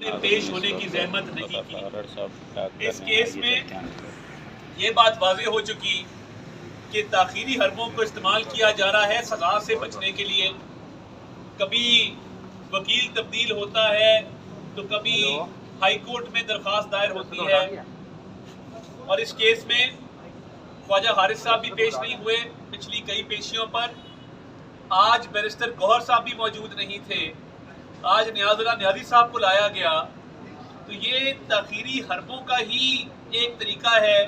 نے پیش ہونے کی زحمت نہیں کی۔ اس کیس میں یہ بات واضح ہو چکی کہ تاخیری حربوں کو استعمال کیا جا رہا ہے سزا سے بچنے کے لیے۔ کبھی وکیل تبدیل ہوتا ہے تو کبھی ہائی کورٹ میں درخواست دائر ہوتی ہے، اور اس کیس میں خواجہ حارث صاحب بھی پیش نہیں ہوئے پچھلی کئی پیشیوں پر۔ آج بیرسٹر گوہر صاحب بھی موجود نہیں تھے، آج نیاز اللہ نیازی صاحب کو لایا گیا۔ تو یہ تاخیری حربوں کا ہی ایک طریقہ ہے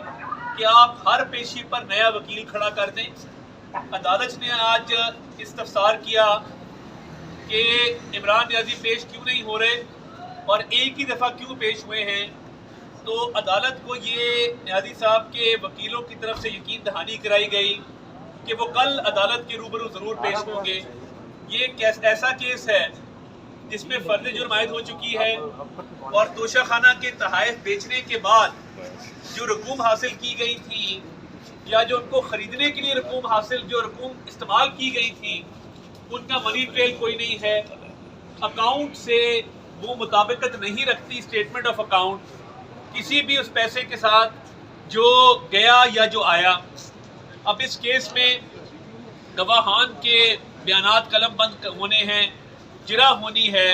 کہ آپ ہر پیشی پر نیا وکیل کھڑا کر دیں۔ عدالت نے آج استفسار کیا کہ عمران نیازی پیش کیوں نہیں ہو رہے اور ایک ہی دفعہ کیوں پیش ہوئے ہیں، تو عدالت کو یہ نیازی صاحب کے وکیلوں کی طرف سے یقین دہانی کرائی گئی کہ وہ کل عدالت کے روبرو ضرور پیش ہوں گے۔ یہ ایک ایسا کیس ہے جس میں فرد جرم عائد ہو چکی ہے، اور توشہ خانہ کے تحائف بیچنے کے بعد جو رقوم حاصل کی گئی تھی یا جو ان کو خریدنے کے لیے جو رقوم استعمال کی گئی تھی، ان کا منی ٹریل کوئی نہیں ہے۔ اکاؤنٹ سے وہ مطابقت نہیں رکھتی اسٹیٹمنٹ آف اکاؤنٹ کسی بھی اس پیسے کے ساتھ جو گیا یا جو آیا۔ اب اس کیس میں گواہان کے بیانات قلم بند ہونے ہیں، جرح ہونی ہے،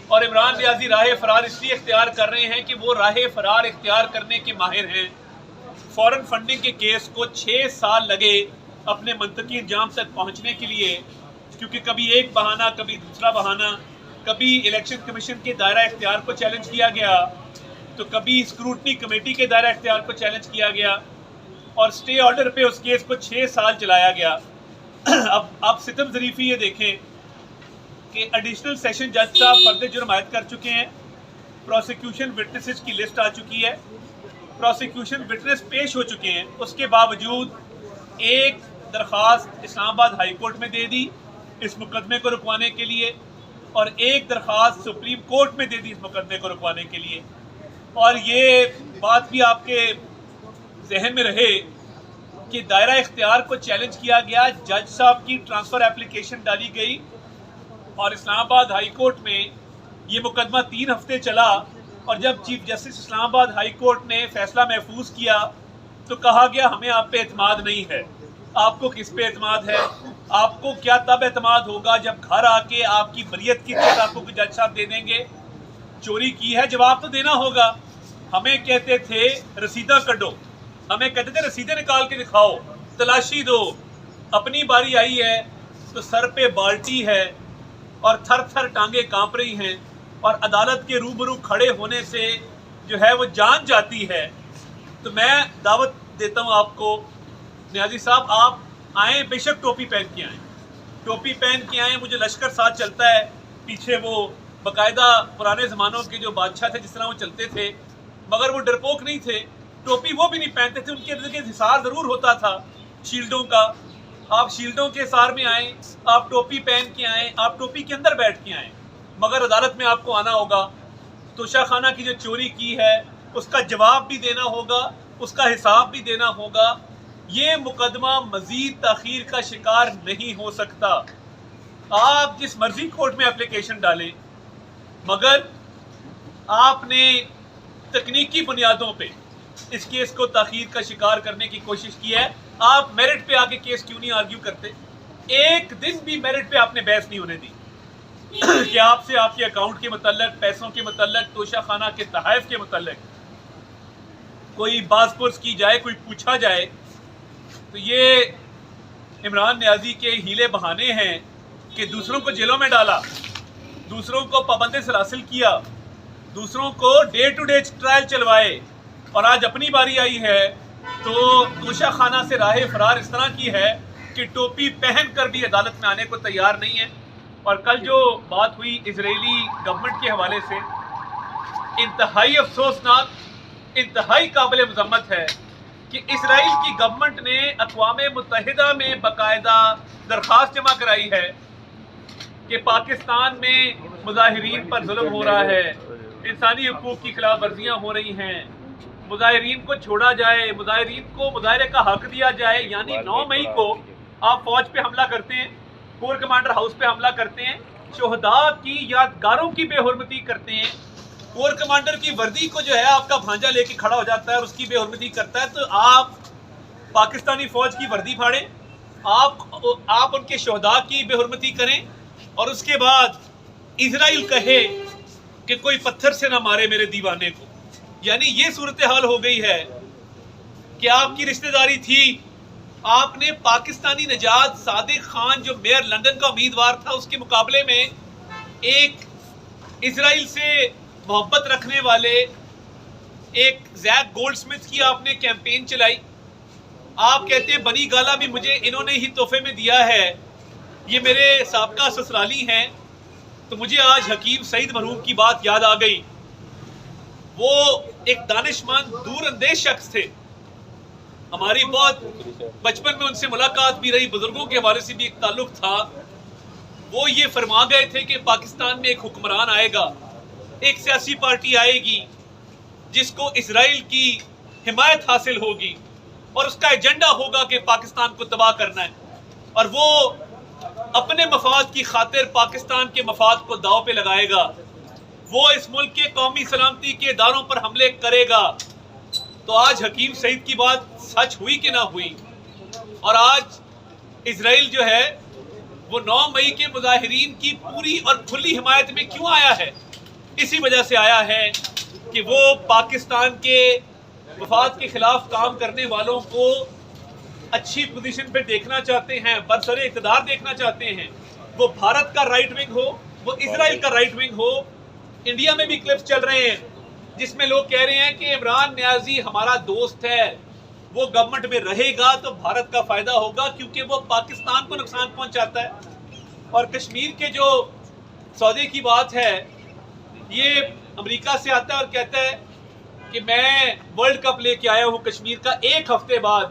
اور عمران نیازی راہ فرار اس لیے اختیار کر رہے ہیں کہ وہ راہ فرار اختیار کرنے کے ماہر ہیں۔ فورن فنڈنگ کے کیس کو 6 سال لگے اپنے منطقی انجام تک پہنچنے کے لیے، کیونکہ کبھی ایک بہانہ کبھی دوسرا بہانہ، کبھی الیکشن کمیشن کے دائرہ اختیار کو چیلنج کیا گیا تو کبھی اسکروٹنی کمیٹی کے دائرہ اختیار کو چیلنج کیا گیا، اور سٹے آرڈر پہ اس کیس کو 6 سال چلایا گیا۔ اب ستم ظریفی یہ دیکھیں کہ ایڈیشنل سیشن جج صاحب فرد جرم عائد کر چکے ہیں، پروسیکیوشن وٹنسز کی لسٹ آ چکی ہے، پروسیکیوشن وٹنس پیش ہو چکے ہیں، اس کے باوجود ایک درخواست اسلام آباد ہائی کورٹ میں دے دی اس مقدمے کو رکوانے کے لیے، اور ایک درخواست سپریم کورٹ میں دے دی اس مقدمے کو رکوانے کے لیے۔ اور یہ بات بھی آپ کے ذہن میں رہے کہ دائرہ اختیار کو چیلنج کیا گیا، جج صاحب کی ٹرانسفر اپلیکیشن ڈالی گئی، اور اسلام آباد ہائی کورٹ میں یہ مقدمہ 3 ہفتے چلا، اور جب چیف جسٹس اسلام آباد ہائی کورٹ نے فیصلہ محفوظ کیا تو کہا گیا ہمیں آپ پہ اعتماد نہیں ہے۔ آپ کو کس پہ اعتماد ہے؟ آپ کو کیا تب اعتماد ہوگا جب گھر آ کے آپ کی بریت کی ریٹ آپ کو جج صاحب دے دیں گے؟ چوری کی ہے، جواب تو دینا ہوگا۔ ہمیں کہتے تھے رسیدہ کڈو، ہمیں کہتے تھے رسیدیں نکال کے دکھاؤ، تلاشی دو۔ اپنی باری آئی ہے تو سر پہ بالٹی ہے اور تھر تھر ٹانگیں کانپ رہی ہیں، اور عدالت کے روبرو کھڑے ہونے سے جو ہے وہ جان جاتی ہے۔ تو میں دعوت دیتا ہوں آپ کو، نیازی صاحب آپ آئیں، بے شک ٹوپی پہن کے آئیں، ٹوپی پہن کے آئیں۔ مجھے لشکر ساتھ چلتا ہے، پیچھے وہ باقاعدہ پرانے زمانوں کے جو بادشاہ تھے جس طرح وہ چلتے تھے، مگر وہ ڈرپوک نہیں تھے، ٹوپی وہ بھی نہیں پہنتے تھے، ان کے ارد گرد حصار ضرور ہوتا تھا شیلڈوں کا۔ آپ شیلڈوں کے حصار میں آئیں، آپ ٹوپی پہن کے آئیں، آپ ٹوپی کے اندر بیٹھ کے آئیں، مگر عدالت میں آپ کو آنا ہوگا۔ توشہ خانہ کی جو چوری کی ہے اس کا جواب بھی دینا ہوگا، اس کا حساب بھی دینا ہوگا۔ یہ مقدمہ مزید تاخیر کا شکار نہیں ہو سکتا۔ آپ جس مرضی کورٹ میں اپلیکیشن ڈالیں، مگر آپ نے تکنیکی بنیادوں پہ اس کیس کو تاخیر کا شکار کرنے کی کوشش کی ہے۔ آپ میرٹ پہ آ کے کیس کیوں نہیں آرگیو کرتے؟ ایک دن بھی میرٹ پہ آپ نے بحث نہیں ہونے دی کہ آپ سے آپ کے اکاؤنٹ کے متعلق، پیسوں کے متعلق، توشہ خانہ کے تحائف کے متعلق کوئی باز پرس کی جائے، کوئی پوچھا جائے۔ تو یہ عمران نیازی کے ہیلے بہانے ہیں کہ دوسروں کو جیلوں میں ڈالا، دوسروں کو پابند سلاسل کیا، دوسروں کو ڈے ٹو ڈے ٹرائل چلوائے، اور آج اپنی باری آئی ہے تو توشہ خانہ سے راہ فرار اس طرح کی ہے کہ ٹوپی پہن کر بھی عدالت میں آنے کو تیار نہیں ہے۔ اور کل جو بات ہوئی اسرائیلی گورنمنٹ کے حوالے سے، انتہائی افسوسناک، انتہائی قابل مذمت ہے کہ اسرائیل کی گورنمنٹ نے اقوام متحدہ میں باقاعدہ درخواست جمع کرائی ہے کہ پاکستان میں مظاہرین پر ظلم ہو رہا ہے، انسانی حقوق کی خلاف ورزیاں ہو رہی ہیں، مظاہرین کو چھوڑا جائے، مظاہرین کو مظاہرے کا حق دیا جائے۔ یعنی 9 مئی کو آپ فوج پہ حملہ کرتے ہیں، کور کمانڈر ہاؤس پہ حملہ کرتے ہیں، شہداء کی یادگاروں کی بے حرمتی کرتے ہیں، کور کمانڈر کی وردی کو جو ہے آپ کا بھانجا لے کے کھڑا ہو جاتا ہے اور اس کی بے حرمتی کرتا ہے، تو آپ پاکستانی فوج کی وردی پھاڑیں، آپ ان کے شہداء کی بے حرمتی کریں، اور اس کے بعد اسرائیل کہے کہ کوئی پتھر سے نہ مارے میرے دیوانے کو۔ یعنی یہ صورتحال ہو گئی ہے کہ آپ کی رشتہ داری تھی، آپ نے پاکستانی نژاد صادق خان جو میئر لندن کا امیدوار تھا اس کے مقابلے میں ایک اسرائیل سے محبت رکھنے والے ایک زیک گولڈ سمتھ کی آپ نے کیمپین چلائی۔ آپ کہتے ہیں بنی گالا بھی مجھے انہوں نے ہی تحفے میں دیا ہے، یہ میرے سابقہ سسرالی ہیں۔ تو مجھے آج حکیم سعید مرحوم کی بات یاد آ گئی۔ وہ ایک دانشمند دور اندیش شخص تھے، ہماری بہت بچپن میں ان سے ملاقات بھی رہی، بزرگوں کے حوالے سے بھی ایک تعلق تھا۔ وہ یہ فرما گئے تھے کہ پاکستان میں ایک حکمران آئے گا، ایک سیاسی پارٹی آئے گی جس کو اسرائیل کی حمایت حاصل ہوگی اور اس کا ایجنڈا ہوگا کہ پاکستان کو تباہ کرنا ہے، اور وہ اپنے مفاد کی خاطر پاکستان کے مفاد کو داؤ پہ لگائے گا، وہ اس ملک کے قومی سلامتی کے اداروں پر حملے کرے گا۔ تو آج حکیم سعید کی بات سچ ہوئی کہ نہ ہوئی؟ اور آج اسرائیل جو ہے وہ 9 مئی کے مظاہرین کی پوری اور کھلی حمایت میں کیوں آیا ہے؟ اسی وجہ سے آیا ہے کہ وہ پاکستان کے مفاد کے خلاف کام کرنے والوں کو اچھی پوزیشن پہ دیکھنا چاہتے ہیں، برسر اقتدار دیکھنا چاہتے ہیں۔ وہ بھارت کا رائٹ ونگ ہو، وہ اسرائیل کا رائٹ ونگ ہو۔ انڈیا میں بھی کلپس چل رہے ہیں جس میں لوگ کہہ رہے ہیں کہ عمران نیازی ہمارا دوست ہے، وہ گورنمنٹ میں رہے گا تو بھارت کا فائدہ ہوگا کیونکہ وہ پاکستان کو نقصان پہنچاتا ہے۔ اور کشمیر کے جو سودے کی بات ہے، یہ امریکہ سے آتا ہے اور کہتا ہے کہ میں ورلڈ کپ لے کے آیا ہوں کشمیر کا۔ ایک ہفتے بعد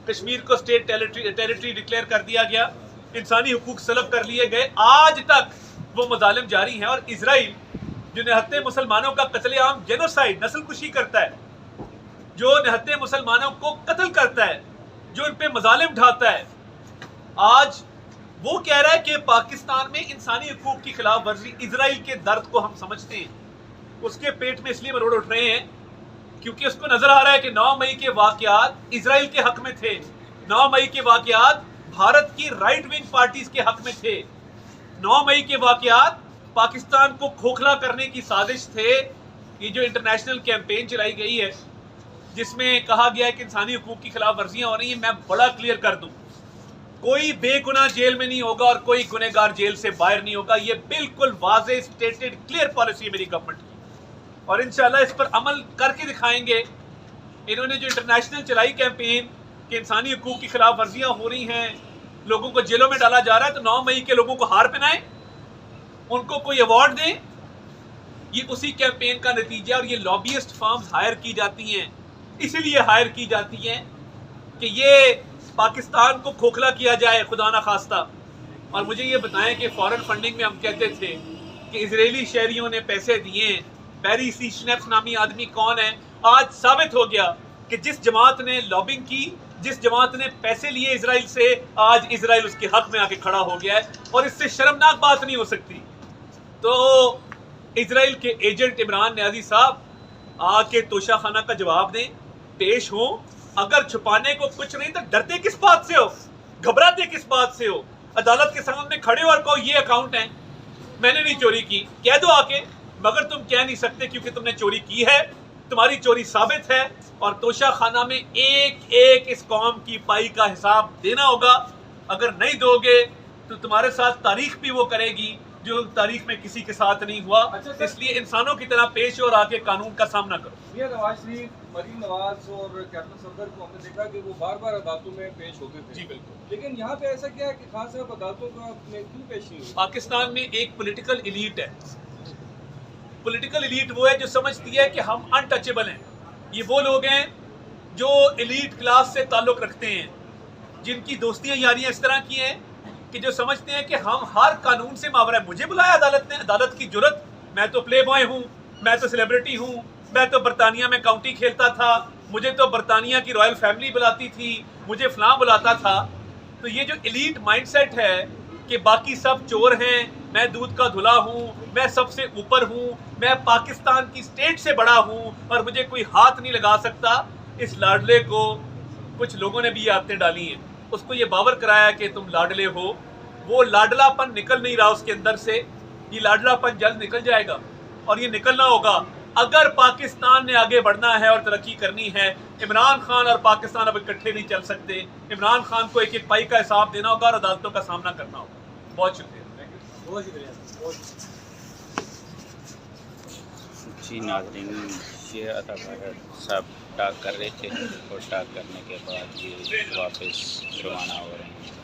کشمیر کو اسٹیٹ ٹیریٹری ڈکلیئر کر دیا گیا، انسانی حقوق سلب کر لیے گئے، آج تک وہ مظالم جاری ہیں۔ اور اسرائیل جو نہتے مسلمانوں کا قتل عام، جینوسائیڈ، نسل کشی کرتا ہے، جو نہتے مسلمانوں کو قتل کرتا ہے، جو ان پہ مظالم ڈھاتا ہے، آج وہ کہہ رہا ہے کہ پاکستان میں انسانی حقوق کی خلاف ورزی۔ اسرائیل کے درد کو ہم سمجھتے ہیں، اس کے پیٹ میں اس لیے مروڑ اٹھ رہے ہیں کیونکہ اس کو نظر آ رہا ہے کہ 9 مئی کے واقعات اسرائیل کے حق میں تھے، 9 مئی کے واقعات بھارت کی رائٹ ونگ پارٹیز کے حق میں تھے، 9 مئی کے واقعات پاکستان کو کھوکھلا کرنے کی سازش تھے۔ یہ جو انٹرنیشنل کیمپین چلائی گئی ہے جس میں کہا گیا ہے کہ انسانی حقوق کی خلاف ورزیاں ہو رہی ہیں، میں بڑا کلیئر کر دوں، کوئی بے گناہ جیل میں نہیں ہوگا اور کوئی گنہگار جیل سے باہر نہیں ہوگا۔ یہ بالکل واضح اسٹیٹڈ کلیئر پالیسی ہے میری گورنمنٹ کی، اور انشاءاللہ اس پر عمل کر کے دکھائیں گے۔ انہوں نے جو انٹرنیشنل چلائی کیمپین کہ انسانی حقوق کی خلاف ورزیاں ہو رہی ہیں، لوگوں کو جیلوں میں ڈالا جا رہا ہے، تو 9 مئی کے لوگوں کو ہار پہنائیں، ان کو کوئی ایوارڈ دیں، یہ اسی کیمپین کا نتیجہ۔ اور یہ لابیسٹ فارمز ہائر کی جاتی ہیں، اسی لیے ہائر کی جاتی ہیں کہ یہ پاکستان کو کھوکھلا کیا جائے خدا نہ خواستہ۔ اور مجھے یہ بتائیں کہ فارن فنڈنگ میں ہم کہتے تھے کہ اسرائیلی شہریوں نے پیسے دیے ہیں، بیری سی شنیپس نامی آدمی کون ہے؟ آج ثابت ہو گیا کہ جس جماعت نے لابنگ کی، جس جماعت نے پیسے لیے اسرائیل سے، آج اسرائیل اس کے حق میں آ کے کھڑا ہو گیا ہے، اور اس سے شرمناک بات نہیں ہو سکتی۔ تو اسرائیل کے ایجنٹ عمران نیازی صاحب آ کے توشہ خانہ کا جواب دیں، پیش ہوں۔ اگر چھپانے کو کچھ نہیں تو ڈرتے کس بات سے ہو، گھبراتے کس بات سے ہو؟ عدالت کے سامنے کھڑے ہو اور کہو یہ اکاؤنٹ ہیں، میں نے نہیں چوری کی، کہہ دو آ کے، مگر تم کہہ نہیں سکتے کیونکہ تم نے چوری کی ہے، تمہاری چوری ثابت ہے، اور توشہ خانہ میں ایک ایک اس قوم کی پائی کا حساب دینا ہوگا۔ اگر نہیں دو گے تو تمہارے ساتھ تاریخ بھی وہ کرے گی جو تاریخ میں کسی کے ساتھ نہیں ہوا۔ اس لیے انسانوں کی طرح پیش ہو اور آ کے قانون کا سامنا کرو۔ میاں نواز شریف، مریم نواز اور کیپٹن صفدر کو ہم نے دیکھا کہ وہ بار بار عدالتوں میں پیش ہوتے تھے۔ جی بالکل، لیکن یہاں پہ ایسا کیا ہے کہ خان صاحب عدالتوں میں کیوں پیش نہیں ہوئی؟ پاکستان میں ایک پولیٹیکل ایلیٹ ہے، پولیٹیکل ایلیٹ وہ ہے جو سمجھتی ہے کہ ہم انٹچیبل ہیں۔ یہ وہ لوگ ہیں جو ایلیٹ کلاس سے تعلق رکھتے ہیں، جن کی دوستیاں یاریاں اس طرح کی ہیں کہ جو سمجھتے ہیں کہ ہم ہر قانون سے ماورا ہے۔ مجھے بلایا عدالت نے، عدالت کی جرت، میں تو پلے بوائے ہوں، میں تو سیلیبریٹی ہوں، میں تو برطانیہ میں کاؤنٹی کھیلتا تھا، مجھے تو برطانیہ کی رائل فیملی بلاتی تھی، مجھے فلاں بلاتا تھا۔ تو یہ جو ایلیٹ مائنڈ سیٹ ہے کہ باقی سب چور ہیں، میں دودھ کا دھلا ہوں، میں سب سے اوپر ہوں، میں پاکستان کی اسٹیٹ سے بڑا ہوں اور مجھے کوئی ہاتھ نہیں لگا سکتا، اس لاڈلے کو کچھ لوگوں نے بھی یہ عادتیں ڈالی ہیں، اس کو یہ باور کرایا کہ تم لاڈلے ہو، وہ لاڈلا پن نکل نہیں رہا اس کے اندر سے، یہ لاڈلا پن جلد نکل جائے گا اور یہ نکلنا ہوگا اگر پاکستان نے آگے بڑھنا ہے اور ترقی کرنی ہے۔ عمران خان اور پاکستان اب اکٹھے نہیں چل سکتے، عمران خان کو ایک ایک پائی کا حساب دینا ہوگا اور عدالتوں کا سامنا کرنا ہوگا۔ بہت شکریہ۔ بہت شکریہ۔ جی ناظرین، یہ عطا صاحب ٹاک کر رہے تھے اور ٹاک کرنے کے بعد یہ واپس روانہ ہو رہے ہیں۔